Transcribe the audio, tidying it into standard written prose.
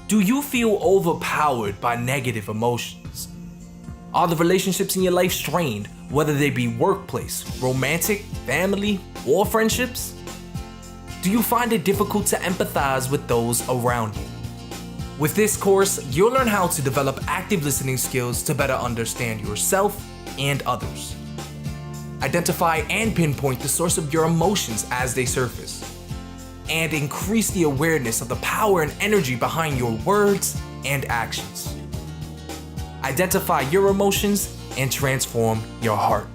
Do you feel overpowered by negative emotions? Are the relationships in your life strained, whether they be workplace, romantic, family, or friendships? Do you find it difficult to empathize with those around you? With this course, you'll learn how to develop active listening skills to better understand yourself and others. Identify and pinpoint the source of your emotions as they surface, and increase the awareness of the power and energy behind your words and actions. Identify your emotions and transform your heart.